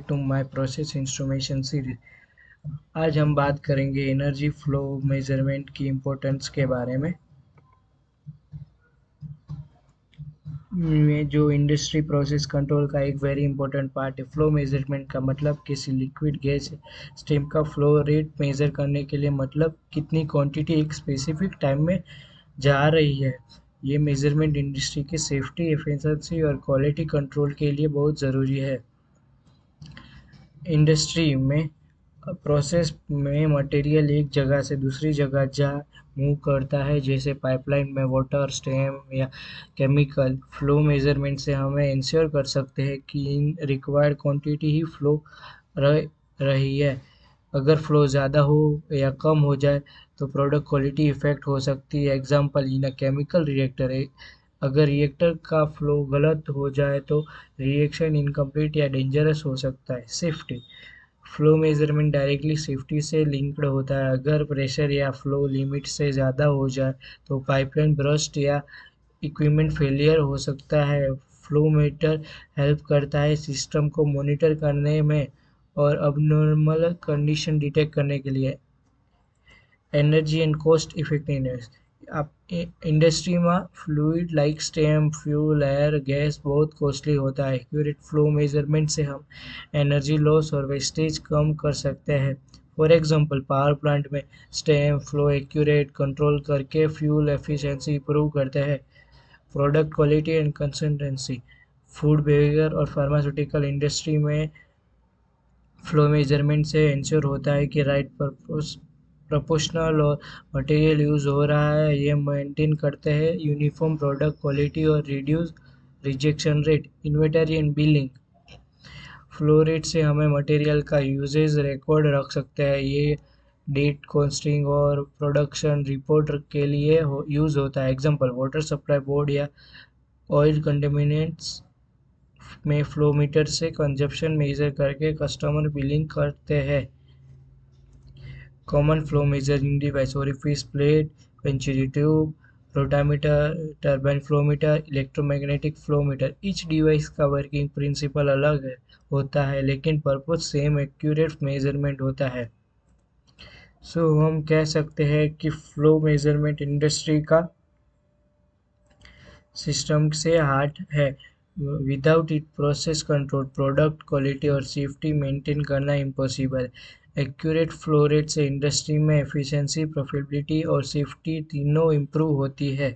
Back to my process instrumentation series. आज हम बात करेंगे एनर्जी फ्लो मेजरमेंट की इम्पोर्टेंस के बारे में जो इंडस्ट्री प्रोसेस कंट्रोल का एक वेरी इंपॉर्टेंट पार्ट है। फ्लो मेजरमेंट का मतलब किसी लिक्विड गैस स्ट्रीम का फ्लो रेट मेजर करने के लिए मतलब कितनी क्वांटिटी एक स्पेसिफिक टाइम में जा रही है। ये मेजरमेंट इंडस्ट्री की सेफ्टी, एफिशिएंसी और क्वालिटी कंट्रोल के लिए बहुत ज़रूरी है। इंडस्ट्री में प्रोसेस में मटेरियल एक जगह से दूसरी जगह जा मूव करता है, जैसे पाइपलाइन में वाटर, स्टेम या केमिकल। फ्लो मेजरमेंट से हमें इंश्योर कर सकते हैं कि इन रिक्वायर्ड क्वांटिटी ही फ्लो रह रही है। अगर फ्लो ज़्यादा हो या कम हो जाए तो प्रोडक्ट क्वालिटी इफेक्ट हो सकती है। Example in a chemical reactor है, अगर रिएक्टर का फ्लो गलत हो जाए तो रिएक्शन इनकम्प्लीट या डेंजरस हो सकता है। Safety flow measurement directly safety से लिंक्ड होता है। अगर प्रेशर या फ्लो लिमिट से ज़्यादा हो जाए तो पाइपलाइन बर्स्ट या इक्विपमेंट फेलियर हो सकता है। फ्लो मीटर हेल्प करता है सिस्टम को मॉनिटर करने में और अबनॉर्मल कंडीशन डिटेक्ट करने के लिए। एनर्जी एंड कॉस्ट इफेक्टिवनेस आप इंडस्ट्रीમાં fluid like steam, fuel, air, gas बहुत कॉस्टली होता है। एक्यूरेट फ्लो मेजरमेंट से हम एनर्जी लॉस और वेस्टेज कम कर सकते हैं। फॉर एग्जांपल पावर प्लांट में स्टेम फ्लो एक्यूरेट कंट्रोल करके फ्यूल एफिशिएंसी इंप्रूव करते हैं। Product quality and consistency food, beverage और फार्मास्यूटिकल इंडस्ट्री में फ्लो मेजरमेंट से इंश्योर होता है कि राइट प्रोपोर्शनल और मटेरियल यूज़ हो रहा है। ये मेंटेन करते हैं यूनिफॉर्म प्रोडक्ट क्वालिटी और reduce rejection rate. Inventory and billing flow rate से हमें मटेरियल का यूजेज रिकॉर्ड रख सकते हैं। ये डेट, कॉस्टिंग और प्रोडक्शन रिपोर्ट के लिए यूज़ होता है। एग्जांपल वाटर सप्लाई बोर्ड या ऑयल कंटेमिनेंट्स में फ्लो मीटर से कंजप्शन मेजर करके कस्टमर बिलिंग करते हैं। Common flow measuring device orifice plate, venturi tube, rotameter, turbine flow meter, electromagnetic flow meter. Each device का वर्किंग प्रिंसिपल अलग होता है लेकिन पर्पज सेम, एक्यूरेट मेजरमेंट होता है। हम कह सकते हैं कि फ्लो मेजरमेंट इंडस्ट्री का सिस्टम से हार्ट है। Without it process control, product quality और सेफ्टी मेंटेन करना इम्पॉसिबल है। एक्यूरेट फ्लो रेट से इंडस्ट्री में एफिशिएंसी, प्रॉफिटेबिलिटी और सेफ्टी तीनों इम्प्रूव होती है।